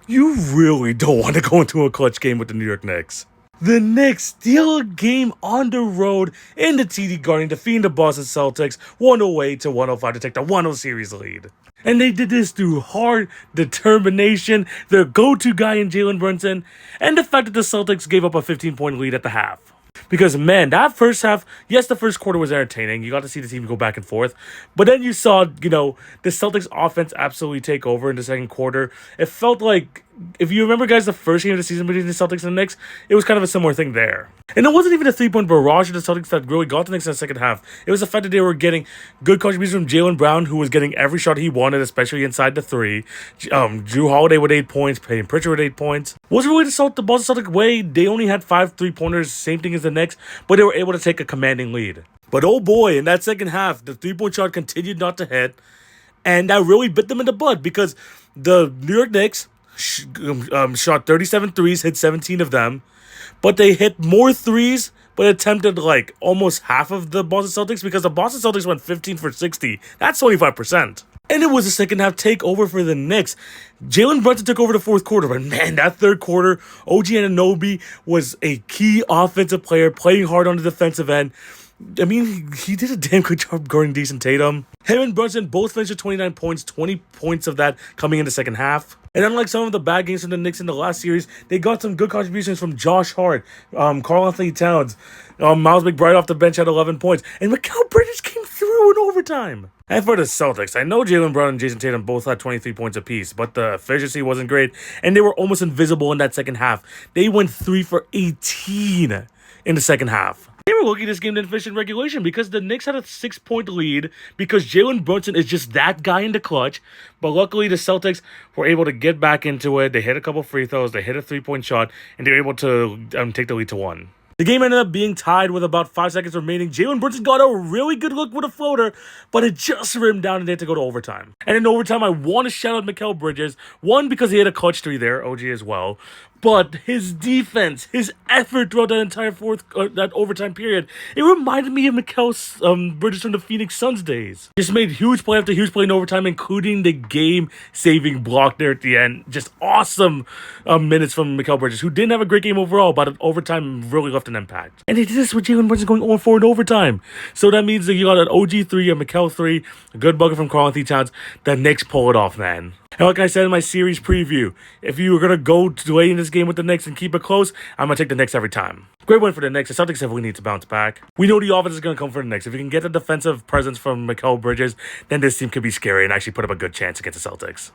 You really don't want to go into a clutch game with the New York Knicks. The Knicks steal a game on the road in the TD Garden, defeating the Boston Celtics 108 to 105 to take the 1-0 series lead. And they did this through hard determination, their go-to guy in Jalen Brunson, and the fact that the Celtics gave up a 15-point lead at the half. Because, man, that first half, yes, the first quarter was entertaining. You got to see the team go back and forth. But then you saw, the Celtics offense absolutely take over in the second quarter. It felt like, if you remember, guys, the first game of the season between the Celtics and the Knicks, it was kind of a similar thing there. And it wasn't even a three-point barrage of the Celtics that really got the Knicks in the second half. It was the fact that they were getting good contributions from Jaylen Brown, who was getting every shot he wanted, especially inside the three. Drew Holiday with 8 points, Payton Pritchard with 8 points. Wasn't really the Boston Celtics way. They only had 5 3-pointers, same thing as the Knicks, but they were able to take a commanding lead. But oh boy, in that second half, the three-point shot continued not to hit, and that really bit them in the butt because the New York Knicks shot 37 threes, hit 17 of them, but they hit more threes, but attempted like almost half of the Boston Celtics because the Boston Celtics went 15 for 60. That's 25%. And it was a second half takeover for the Knicks. Jalen Brunson took over the fourth quarter, but man, that third quarter, OG Anunoby was a key offensive player, playing hard on the defensive end. I mean, he did a damn good job guarding Jason Tatum. Him and Brunson both finished with 29 points, 20 points of that coming in the second half. And unlike some of the bad games from the Knicks in the last series, they got some good contributions from Josh Hart, Karl Anthony Towns, Miles McBride off the bench had 11 points, and Mikal Bridges came through in overtime. And for the Celtics, I know Jaylen Brown and Jason Tatum both had 23 points apiece, but the efficiency wasn't great, and they were almost invisible in that second half. They went 3 for 18 in the second half. They were looking at this game to finish in regulation because the Knicks had a 6-point lead because Jalen Brunson is just that guy in the clutch. But luckily, the Celtics were able to get back into it. They hit a couple free throws. They hit a 3-point shot, and they were able to take the lead to 1. The game ended up being tied with about 5 seconds remaining. Jalen Brunson got a really good look with a floater, but it just rimmed down and they had to go to overtime. And in overtime, I want to shout out Mikal Bridges. One, because he had a clutch 3 there, OG as well. But his defense, his effort throughout that entire that overtime period, it reminded me of Mikal Bridges from the Phoenix Suns days. Just made huge play after huge play in overtime, including the game-saving block there at the end. Just awesome minutes from Mikal Bridges, who didn't have a great game overall, but in overtime really left an impact. And they did this with Jalen Brunson going 0-4 in overtime. So that means that you got an OG 3, a Mikal 3, a good bucket from Karl Anthony Towns. The Knicks pull it off, man. And like I said in my series preview, if you were going to go late in this game with the Knicks and keep it close, I'm going to take the Knicks every time. Great win for the Knicks. The Celtics definitely need to bounce back. We know the offense is going to come for the Knicks. If you can get the defensive presence from Mikal Bridges, then this team could be scary and actually put up a good chance against the Celtics.